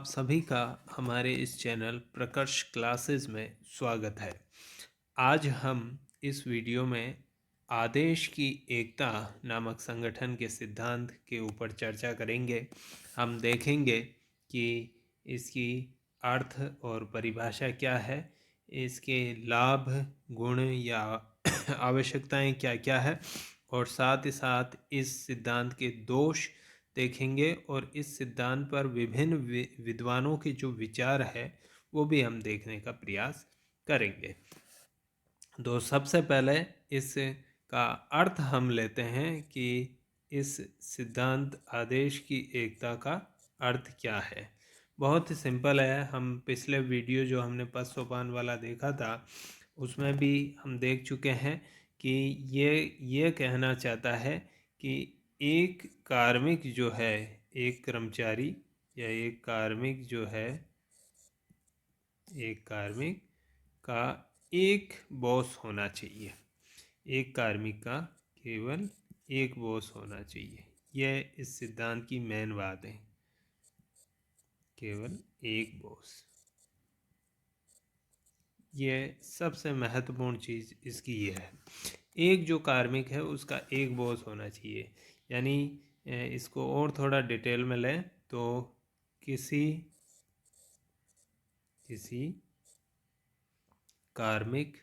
सभी का हमारे इस चैनल प्रकर्ष क्लासेस में स्वागत है। आज हम इस वीडियो में आदेश की एकता नामक संगठन के सिद्धांत के ऊपर चर्चा करेंगे। हम देखेंगे कि इसकी अर्थ और परिभाषा क्या है, इसके लाभ, गुण या आवश्यकताएं क्या क्या है, और साथ ही साथ इस सिद्धांत के दोष देखेंगे और इस सिद्धांत पर विभिन्न विद्वानों के जो विचार है वो भी हम देखने का प्रयास करेंगे। तो सबसे पहले इसका अर्थ हम लेते हैं कि इस सिद्धांत आदेश की एकता का अर्थ क्या है। बहुत ही सिंपल है। हम पिछले वीडियो जो हमने पद सोपान वाला देखा था उसमें भी हम देख चुके हैं कि ये कहना चाहता है कि एक कार्मिक जो है, एक कर्मचारी या एक कार्मिक जो है, एक कार्मिक का एक बॉस होना चाहिए। एक कार्मिक का केवल एक बॉस होना चाहिए। यह इस सिद्धांत की मेन बात है, केवल एक बॉस। यह सबसे महत्वपूर्ण चीज़ इसकी यह है, एक जो कार्मिक है उसका एक बॉस होना चाहिए। यानी इसको और थोड़ा डिटेल में लें तो किसी कार्मिक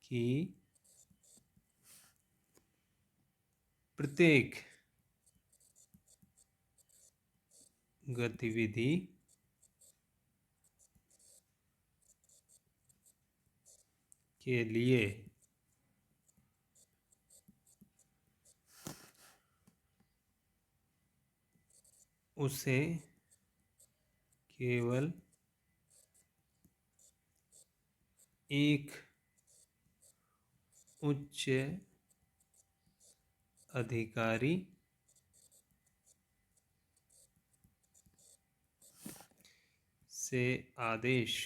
की प्रत्येक गतिविधि के लिए उसे केवल एक उच्च अधिकारी से आदेश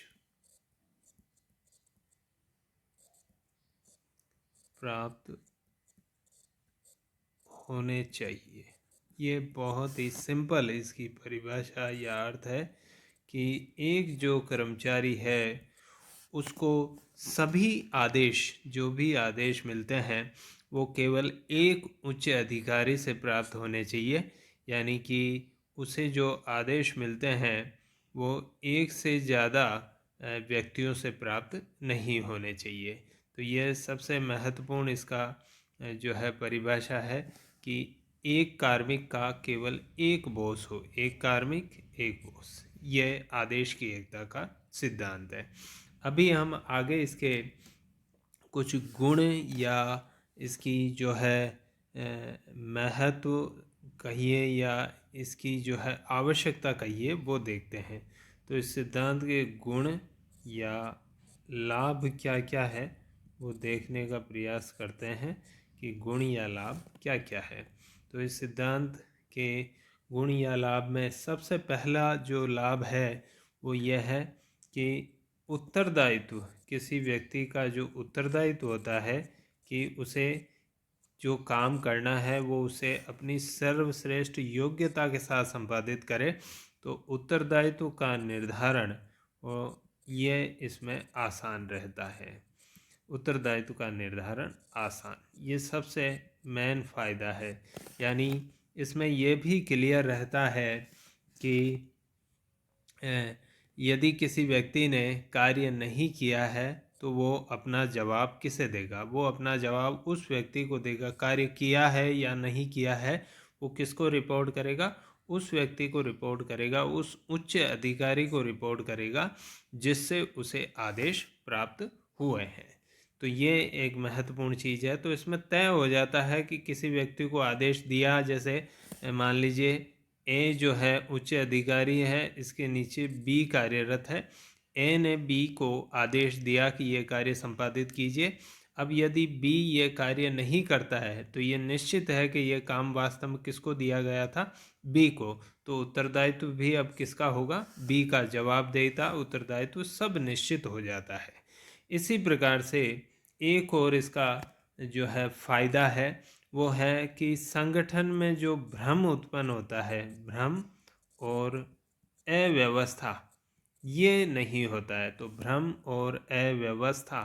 प्राप्त होने चाहिए। ये बहुत ही सिंपल इसकी परिभाषा या अर्थ है कि एक जो कर्मचारी है उसको सभी आदेश, जो भी आदेश मिलते हैं वो केवल एक उच्च अधिकारी से प्राप्त होने चाहिए। यानी कि उसे जो आदेश मिलते हैं वो एक से ज़्यादा व्यक्तियों से प्राप्त नहीं होने चाहिए। तो यह सबसे महत्वपूर्ण इसका जो है परिभाषा है कि एक कार्मिक का केवल एक बॉस हो, एक कार्मिक एक बॉस। यह आदेश की एकता का सिद्धांत है। अभी हम आगे इसके कुछ गुण या इसकी जो है महत्व कहिए या इसकी जो है आवश्यकता कहिए वो देखते हैं। तो इस सिद्धांत के गुण या लाभ क्या क्या है वो देखने का प्रयास करते हैं कि गुण या लाभ क्या क्या है। तो इस सिद्धांत के गुण या लाभ में सबसे पहला जो लाभ है वो यह है कि उत्तरदायित्व, किसी व्यक्ति का जो उत्तरदायित्व होता है कि उसे जो काम करना है वो उसे अपनी सर्वश्रेष्ठ योग्यता के साथ संपादित करे। तो उत्तरदायित्व का निर्धारण ये इसमें आसान रहता है। उत्तरदायित्व का निर्धारण आसान, ये सबसे मेन फ़ायदा है। यानी इसमें यह भी क्लियर रहता है कि यदि किसी व्यक्ति ने कार्य नहीं किया है तो वो अपना जवाब किसे देगा? वो अपना जवाब उस व्यक्ति को देगा। कार्य किया है या नहीं किया है वो किसको रिपोर्ट करेगा? उस व्यक्ति को रिपोर्ट करेगा, उस उच्च अधिकारी को रिपोर्ट करेगा जिससे उसे आदेश प्राप्त हुए हैं। तो ये एक महत्वपूर्ण चीज़ है। तो इसमें तय हो जाता है कि किसी व्यक्ति को आदेश दिया, जैसे मान लीजिए ए जो है उच्च अधिकारी है, इसके नीचे बी कार्यरत है। ए ने बी को आदेश दिया कि ये कार्य संपादित कीजिए। अब यदि बी ये कार्य नहीं करता है तो ये निश्चित है कि ये काम वास्तव में किसको दिया गया था? बी को। तो उत्तरदायित्व भी अब किसका होगा? बी का। जवाबदेहिता, उत्तरदायित्व सब निश्चित हो जाता है। इसी प्रकार से एक और इसका जो है फ़ायदा है वो है कि संगठन में जो भ्रम उत्पन्न होता है, भ्रम और अव्यवस्था, ये नहीं होता है। तो भ्रम और अव्यवस्था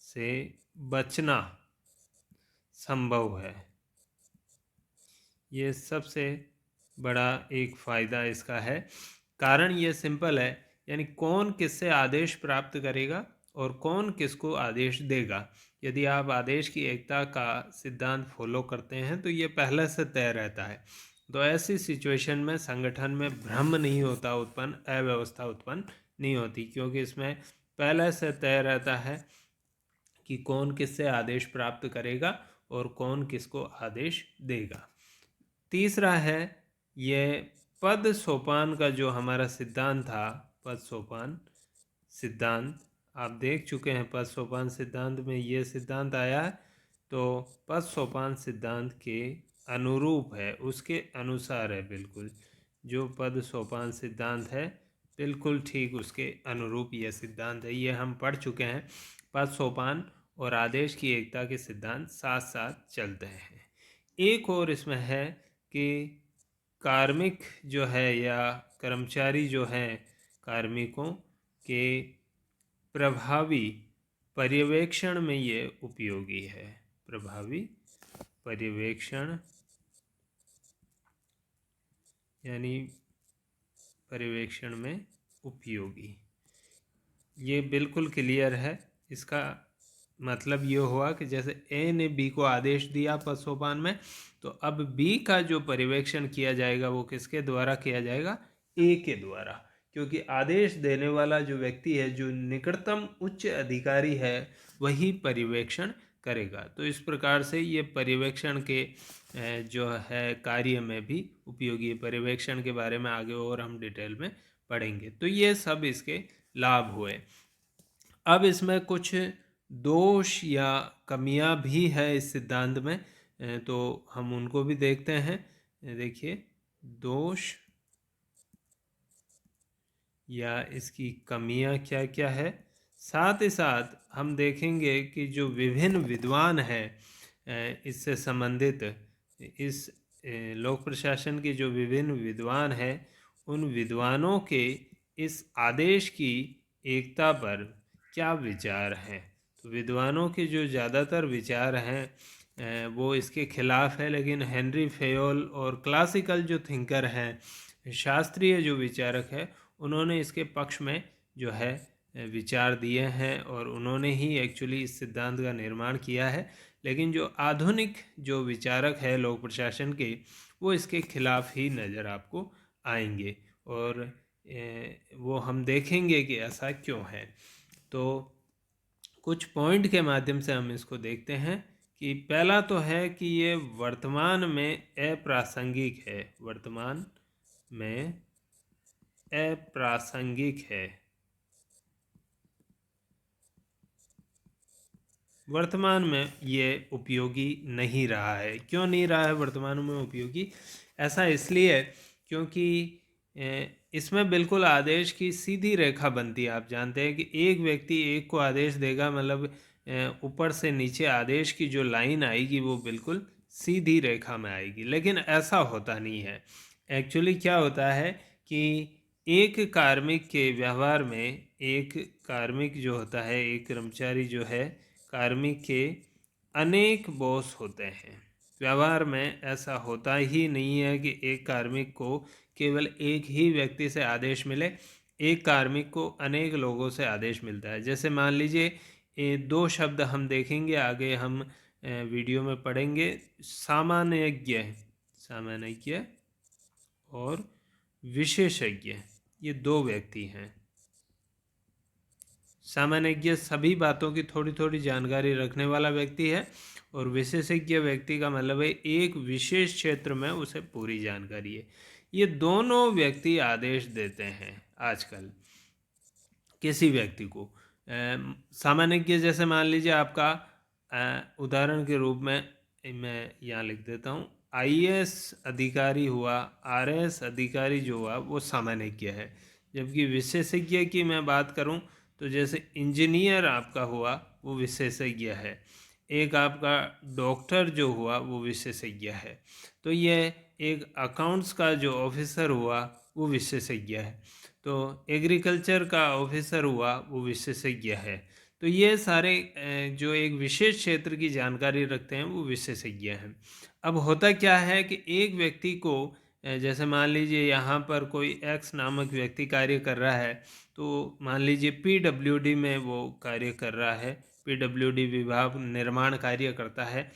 से बचना संभव है। ये सबसे बड़ा एक फ़ायदा इसका है। कारण ये सिंपल है, यानी कौन किससे आदेश प्राप्त करेगा और कौन किसको आदेश देगा। यदि आप आदेश की एकता का सिद्धांत फॉलो करते हैं तो ये पहले से तय रहता है। तो ऐसी सिचुएशन में संगठन में भ्रम नहीं होता उत्पन्न, अव्यवस्था उत्पन्न नहीं होती, क्योंकि इसमें पहले से तय रहता है कि कौन किससे आदेश प्राप्त करेगा और कौन किसको आदेश देगा। तीसरा है ये पद सोपान का जो हमारा सिद्धांत था, पद सोपान सिद्धांत आप देख चुके हैं। पद सोपान सिद्धांत में ये सिद्धांत आया है, तो पद सोपान सिद्धांत के अनुरूप है, उसके अनुसार है बिल्कुल। जो पद सोपान सिद्धांत है बिल्कुल ठीक उसके अनुरूप यह सिद्धांत है। ये हम पढ़ चुके हैं। पद सोपान और आदेश की एकता के सिद्धांत साथ साथ चलते हैं। एक और इसमें है कि कार्मिक जो है या कर्मचारी जो हैं, कार्मिकों के प्रभावी पर्यवेक्षण में ये उपयोगी है। प्रभावी पर्यवेक्षण यानी पर्यवेक्षण में उपयोगी, ये बिल्कुल क्लियर है। इसका मतलब ये हुआ कि जैसे ए ने बी को आदेश दिया पद सोपान में, तो अब बी का जो पर्यवेक्षण किया जाएगा वो किसके द्वारा किया जाएगा? ए के द्वारा, क्योंकि आदेश देने वाला जो व्यक्ति है, जो निकटतम उच्च अधिकारी है, वही पर्यवेक्षण करेगा। तो इस प्रकार से ये पर्यवेक्षण के जो है कार्य में भी उपयोगी है। पर्यवेक्षण के बारे में आगे और हम डिटेल में पढ़ेंगे। तो ये सब इसके लाभ हुए। अब इसमें कुछ दोष या कमियां भी है इस सिद्धांत में, तो हम उनको भी देखते हैं। देखिए, दोष या इसकी कमियां क्या क्या है। साथ ही साथ हम देखेंगे कि जो विभिन्न विद्वान हैं इससे संबंधित, इस लोक प्रशासन के जो विभिन्न विद्वान हैं, उन विद्वानों के इस आदेश की एकता पर क्या विचार हैं। तो विद्वानों के जो ज़्यादातर विचार हैं वो इसके खिलाफ है, लेकिन हेनरी फेयोल और क्लासिकल जो थिंकर हैं, शास्त्रीय जो विचारक है, उन्होंने इसके पक्ष में जो है विचार दिए हैं और उन्होंने ही एक्चुअली इस सिद्धांत का निर्माण किया है। लेकिन जो आधुनिक जो विचारक है लोक प्रशासन के, वो इसके खिलाफ ही नज़र आपको आएंगे और वो हम देखेंगे कि ऐसा क्यों है। तो कुछ पॉइंट के माध्यम से हम इसको देखते हैं कि पहला तो है कि ये वर्तमान में अप्रासंगिक है। वर्तमान में अप्रासंगिक है। वर्तमान में ये उपयोगी नहीं रहा है। क्यों नहीं रहा है वर्तमान में उपयोगी? ऐसा इसलिए है क्योंकि इसमें बिल्कुल आदेश की सीधी रेखा बनती है। आप जानते हैं कि एक व्यक्ति एक को आदेश देगा, मतलब ऊपर से नीचे आदेश की जो लाइन आएगी वो बिल्कुल सीधी रेखा में आएगी, लेकिन ऐसा होता नहीं है। एक्चुअली क्या होता है कि एक कार्मिक के व्यवहार में, एक कार्मिक जो होता है, एक कर्मचारी जो है, कार्मिक के अनेक बॉस होते हैं। व्यवहार में ऐसा होता ही नहीं है कि एक कार्मिक को केवल एक ही व्यक्ति से आदेश मिले। एक कार्मिक को अनेक लोगों से आदेश मिलता है। जैसे मान लीजिए दो शब्द हम देखेंगे, आगे हम वीडियो में पढ़ेंगे। सामान्यज्ञ, सामान्यज्ञ और विशेषज्ञ, ये दो व्यक्ति हैं। सामान्यज्ञ सभी बातों की थोड़ी थोड़ी जानकारी रखने वाला व्यक्ति है और विशेषज्ञ व्यक्ति का मतलब है एक विशेष क्षेत्र में उसे पूरी जानकारी है। ये दोनों व्यक्ति आदेश देते हैं आजकल किसी व्यक्ति को। सामान्यज्ञ जैसे मान लीजिए आपका उदाहरण के रूप में मैं यहाँ लिख देता हूँ, IAS अधिकारी हुआ, RS अधिकारी जो हुआ वो सामान्यज्ञ है। जबकि विशेषज्ञ की मैं बात करूँ तो जैसे इंजीनियर आपका हुआ वो विशेषज्ञ है, एक आपका डॉक्टर जो हुआ वो विशेषज्ञ है, तो ये एक अकाउंट्स का जो ऑफिसर हुआ वो विशेषज्ञ है, तो एग्रीकल्चर का ऑफिसर हुआ वो विशेषज्ञ है। तो ये सारे जो एक विशेष क्षेत्र की जानकारी रखते हैं वो विशेषज्ञ हैं। अब होता क्या है कि एक व्यक्ति को जैसे मान लीजिए यहाँ पर कोई एक्स नामक व्यक्ति कार्य कर रहा है, तो मान लीजिए पीडब्ल्यूडी में वो कार्य कर रहा है, पीडब्ल्यूडी विभाग निर्माण कार्य करता है,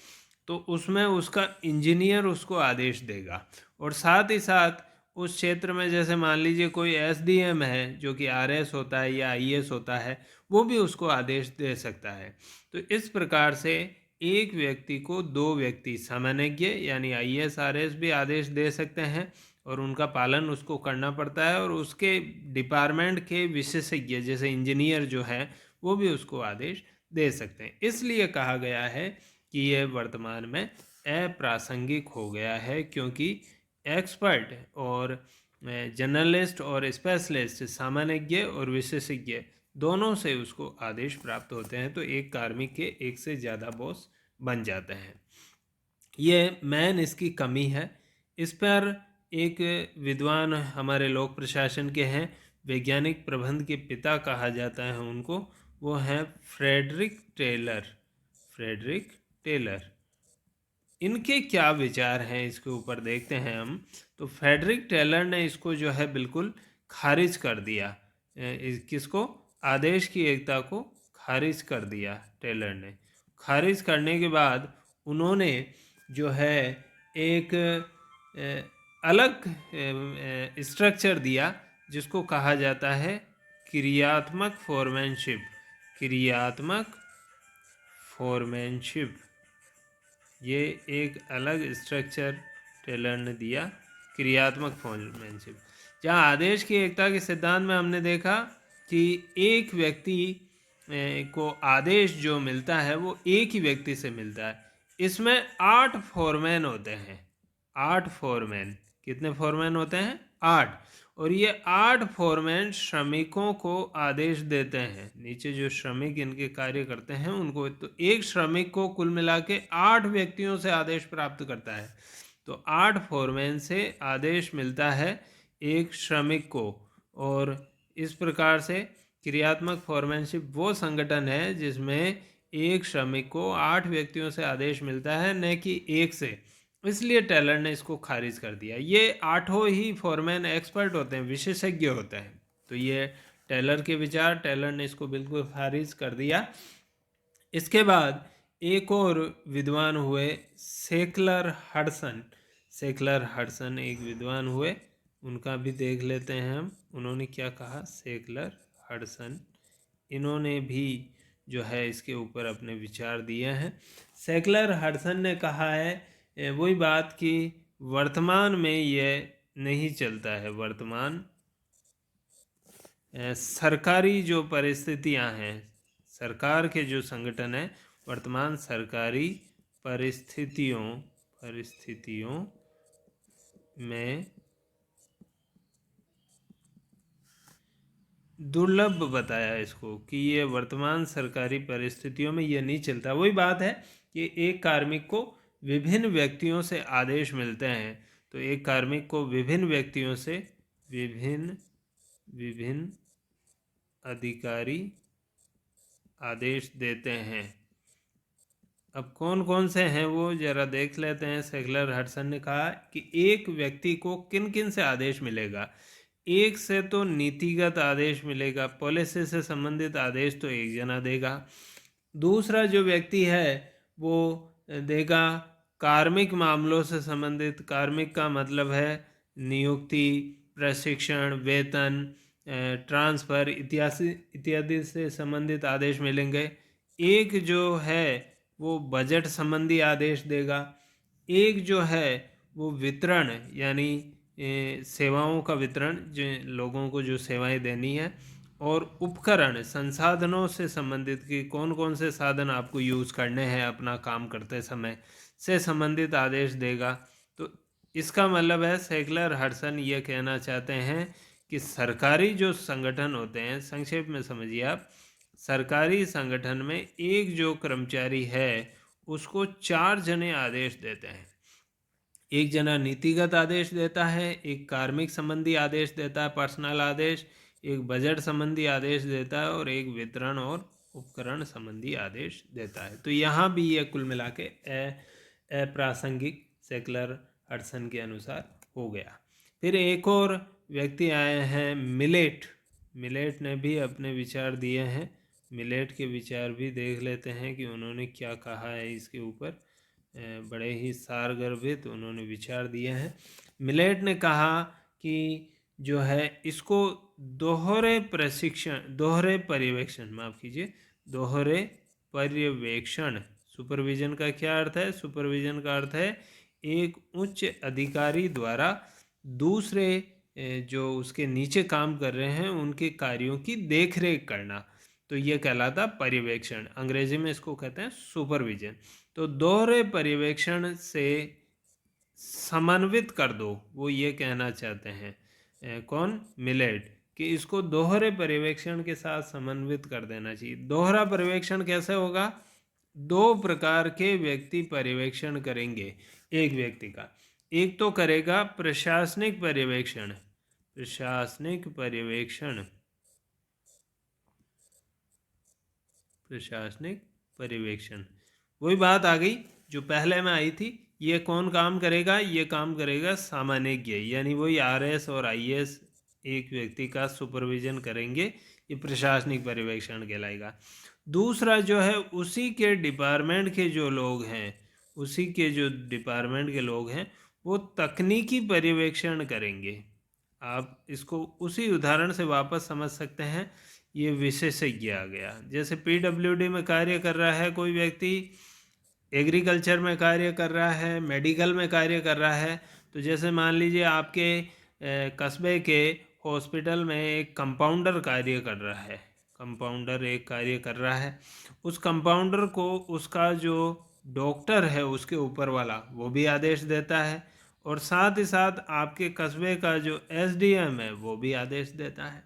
तो उसमें उसका इंजीनियर उसको आदेश देगा। और साथ ही साथ उस क्षेत्र में जैसे मान लीजिए कोई एसडीएम है जो कि आरएस होता है या आईएएस होता है, वो भी उसको आदेश दे सकता है। तो इस प्रकार से एक व्यक्ति को दो व्यक्ति सामान्यज्ञ यानी आईएएस आरएस भी आदेश दे सकते हैं और उनका पालन उसको करना पड़ता है, और उसके डिपार्टमेंट के विशेषज्ञ जैसे इंजीनियर जो है वो भी उसको आदेश दे सकते हैं। इसलिए कहा गया है कि यह वर्तमान में अप्रासंगिक हो गया है, क्योंकि एक्सपर्ट और जर्नलिस्ट और स्पेशलिस्ट सामान्यज्ञ और विशेषज्ञ दोनों से उसको आदेश प्राप्त होते हैं, तो एक कार्मिक के एक से ज़्यादा बॉस बन जाते हैं। ये मेन इसकी कमी है। इस पर एक विद्वान हमारे लोक प्रशासन के हैं, वैज्ञानिक प्रबंध के पिता कहा जाता है उनको, वो हैं फ्रेडरिक टेलर। फ्रेडरिक टेलर, इनके क्या विचार हैं इसके ऊपर देखते हैं हम। तो फ्रेडरिक टेलर ने इसको जो है बिल्कुल खारिज कर दिया, किसको, आदेश की एकता को खारिज कर दिया टेलर ने। खारिज करने के बाद उन्होंने जो है एक अलग स्ट्रक्चर दिया जिसको कहा जाता है क्रियात्मक फोरमैनशिप। क्रियात्मक फोरमैनशिप, ये एक अलग स्ट्रक्चर टेलर ने दिया, क्रियात्मक फोरमैनशिप, जहाँ आदेश की एकता के सिद्धांत में हमने देखा कि एक व्यक्ति को आदेश जो मिलता है वो एक ही व्यक्ति से मिलता है। इसमें 8 फोरमैन होते हैं, 8 फोरमैन। कितने फोरमैन होते हैं? 8। और ये 8 फोरमैन श्रमिकों को आदेश देते हैं, नीचे जो श्रमिक इनके कार्य करते हैं उनको। तो एक श्रमिक को कुल मिला के 8 व्यक्तियों से आदेश प्राप्त करता है, तो 8 फोरमैन से आदेश मिलता है एक श्रमिक को। और इस प्रकार से क्रियात्मक फोरमैनशिप वो संगठन है जिसमें एक श्रमिक को 8 व्यक्तियों से आदेश मिलता है, न कि एक से। इसलिए टेलर ने इसको खारिज कर दिया। ये 8 ही फोरमैन एक्सपर्ट होते हैं, विशेषज्ञ होते हैं। तो ये टेलर के विचार, टेलर ने इसको बिल्कुल खारिज कर दिया। इसके बाद एक और विद्वान हुए, सेकलर हडसन। सेकलर हडसन एक विद्वान हुए, उनका भी देख लेते हैं हम। उन्होंने क्या कहा? सेकलर हडसन, इन्होंने भी जो है इसके ऊपर अपने विचार दिए हैं। सेकलर हडसन ने कहा है वही बात कि वर्तमान में यह नहीं चलता है। वर्तमान सरकारी जो परिस्थितियां हैं, सरकार के जो संगठन है, वर्तमान सरकारी परिस्थितियों में दुर्लभ बताया इसको कि ये वर्तमान सरकारी परिस्थितियों में ये नहीं चलता। वही बात है कि एक कार्मिक को विभिन्न व्यक्तियों से आदेश मिलते हैं, तो एक कार्मिक को विभिन्न व्यक्तियों से विभिन्न अधिकारी आदेश देते हैं। अब कौन कौन से हैं वो जरा देख लेते हैं। सेकलर हडसन ने कहा कि एक व्यक्ति को किन किन से आदेश मिलेगा। एक से तो नीतिगत आदेश मिलेगा, पॉलिसी से संबंधित आदेश तो एक जना देगा। दूसरा जो व्यक्ति है वो देगा कार्मिक मामलों से संबंधित। कार्मिक का मतलब है नियुक्ति, प्रशिक्षण, वेतन, ट्रांसफ़र इत्यादि से संबंधित आदेश मिलेंगे। एक जो है वो बजट संबंधी आदेश देगा। एक जो है वो वितरण यानी सेवाओं का वितरण, जो लोगों को जो सेवाएं देनी है, और उपकरण संसाधनों से संबंधित कि कौन कौन से साधन आपको यूज़ करने हैं अपना काम करते समय, से संबंधित आदेश देगा। तो इसका मतलब है सेकलर हडसन ये कहना चाहते हैं कि सरकारी जो संगठन होते हैं, संक्षेप में समझिए आप, सरकारी संगठन में एक जो कर्मचारी है उसको 4 जने आदेश देते हैं। एक जना नीतिगत आदेश देता है, एक कार्मिक संबंधी आदेश देता है, पर्सनल आदेश, एक बजट संबंधी आदेश देता है और एक वितरण और उपकरण संबंधी आदेश देता है। तो यहाँ भी ये कुल मिला के अप्रासंगिक सेकुलर हडसन के अनुसार हो गया। फिर एक और व्यक्ति आए हैं मिलेट। मिलेट ने भी अपने विचार दिए हैं। मिलेट के विचार भी देख लेते हैं कि उन्होंने क्या कहा है इसके ऊपर। बड़े ही सारगर्भित उन्होंने विचार दिए हैं। मिलेट ने कहा कि जो है इसको दोहरे पर्यवेक्षण, माफ़ कीजिए, दोहरे पर्यवेक्षण, सुपरविजन का क्या अर्थ है? सुपरविजन का अर्थ है एक उच्च अधिकारी द्वारा दूसरे जो उसके नीचे काम कर रहे हैं उनके कार्यों की देखरेख करना, तो ये कहलाता पर्यवेक्षण। अंग्रेजी में इसको कहते हैं सुपरविजन। तो दोहरे पर्यवेक्षण से समन्वित कर दो, वो ये कहना चाहते हैं कौन? मिलेट, कि इसको दोहरे पर्यवेक्षण के साथ समन्वित कर देना चाहिए। दोहरा पर्यवेक्षण कैसे होगा? 2 प्रकार के व्यक्ति पर्यवेक्षण करेंगे एक व्यक्ति का। एक तो करेगा प्रशासनिक पर्यवेक्षण, प्रशासनिक पर्यवेक्षण, प्रशासनिक पर्यवेक्षण। वही बात आ गई जो पहले में आई थी। ये कौन काम करेगा? ये काम करेगा सामान्यज्ञ, यानी वही आरएस और आईएएस एक व्यक्ति का सुपरविजन करेंगे, ये प्रशासनिक पर्यवेक्षण कहलाएगा। दूसरा जो है उसी के डिपार्टमेंट के जो लोग हैं, उसी के जो डिपार्टमेंट के लोग हैं वो तकनीकी पर्यवेक्षण करेंगे। आप इसको उसी उदाहरण से वापस समझ सकते हैं। ये विशेषज्ञ आ गया। जैसे पीडब्ल्यूडी में कार्य कर रहा है कोई व्यक्ति, एग्रीकल्चर में कार्य कर रहा है, मेडिकल में कार्य कर रहा है। तो जैसे मान लीजिए आपके कस्बे के हॉस्पिटल में एक कंपाउंडर कार्य कर रहा है, कंपाउंडर एक कार्य कर रहा है। उस कंपाउंडर को उसका जो डॉक्टर है उसके ऊपर वाला वो भी आदेश देता है, और साथ ही साथ आपके कस्बे का जो एसडीएम है वो भी आदेश देता है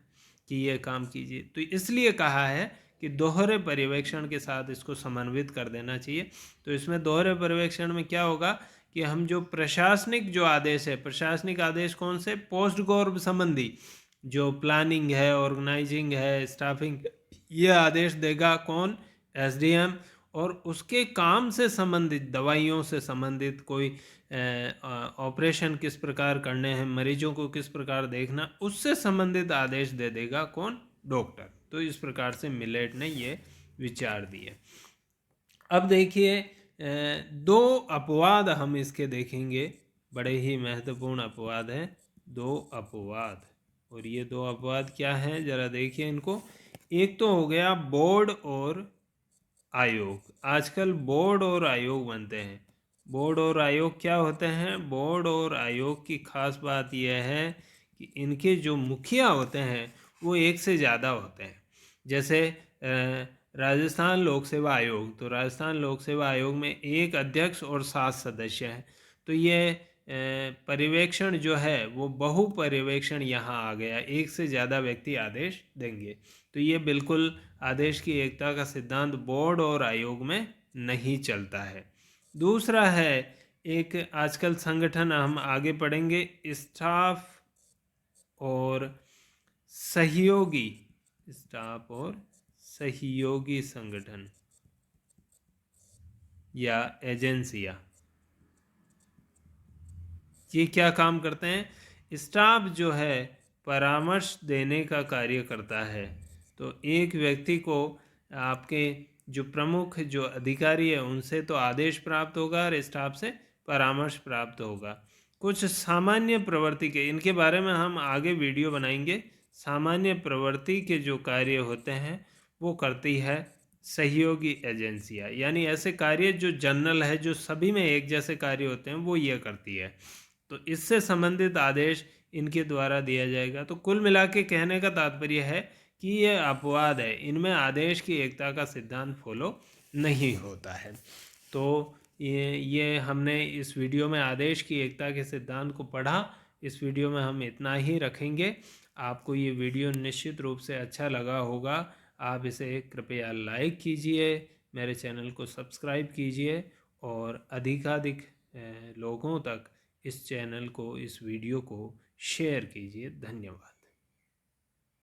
कि ये काम कीजिए। तो इसलिए कहा है कि दोहरे पर्यवेक्षण के साथ इसको समन्वित कर देना चाहिए। तो इसमें दोहरे पर्यवेक्षण में क्या होगा कि हम जो प्रशासनिक जो आदेश है, प्रशासनिक आदेश कौन से? पोस्ट गौरव संबंधी जो प्लानिंग है, ऑर्गेनाइजिंग है, स्टाफिंग, ये आदेश देगा कौन? एसडीएम। और उसके काम से संबंधित, दवाइयों से संबंधित, कोई ऑपरेशन किस प्रकार करने हैं, मरीजों को किस प्रकार देखना, उससे संबंधित आदेश दे देगा कौन? डॉक्टर। तो इस प्रकार से मिलेट ने ये विचार दिए। अब देखिए 2 अपवाद हम इसके देखेंगे, बड़े ही महत्वपूर्ण अपवाद हैं, 2 अपवाद। और ये 2 अपवाद क्या हैं जरा देखिए इनको। एक तो हो गया बोर्ड और आयोग। आजकल बोर्ड और आयोग बनते हैं। बोर्ड और आयोग क्या होते हैं? बोर्ड और आयोग की खास बात यह है कि इनके जो मुखिया होते हैं वो एक से ज़्यादा होते हैं। जैसे राजस्थान लोक सेवा आयोग, तो राजस्थान लोक सेवा आयोग में एक अध्यक्ष और 7 सदस्य हैं। तो ये पर्यवेक्षण जो है वो बहु पर्यवेक्षण यहाँ आ गया, एक से ज़्यादा व्यक्ति आदेश देंगे। तो ये बिल्कुल आदेश की एकता का सिद्धांत बोर्ड और आयोग में नहीं चलता है। दूसरा है एक आजकल संगठन हम आगे पढ़ेंगे, स्टाफ और सहयोगी, स्टाफ और सहयोगी संगठन या एजेंसियां। ये क्या काम करते हैं? स्टाफ जो है परामर्श देने का कार्य करता है। तो एक व्यक्ति को आपके जो प्रमुख जो अधिकारी है उनसे तो आदेश प्राप्त होगा और स्टाफ से परामर्श प्राप्त होगा। कुछ सामान्य प्रवृत्ति के, इनके बारे में हम आगे वीडियो बनाएंगे। सामान्य प्रवृत्ति के जो कार्य होते हैं वो करती है सहयोगी एजेंसियां, यानी ऐसे कार्य जो जनरल है, जो सभी में एक जैसे कार्य होते हैं, वो ये करती है। तो इससे संबंधित आदेश इनके द्वारा दिया जाएगा। तो कुल मिला के कहने का तात्पर्य है कि ये अपवाद है, इनमें आदेश की एकता का सिद्धांत फॉलो नहीं होता है। तो ये हमने इस वीडियो में आदेश की एकता के सिद्धांत को पढ़ा। इस वीडियो में हम इतना ही रखेंगे। आपको ये वीडियो निश्चित रूप से अच्छा लगा होगा। आप इसे कृपया लाइक कीजिए, मेरे चैनल को सब्सक्राइब कीजिए और अधिकाधिक लोगों तक इस चैनल को, इस वीडियो को शेयर कीजिए। धन्यवाद।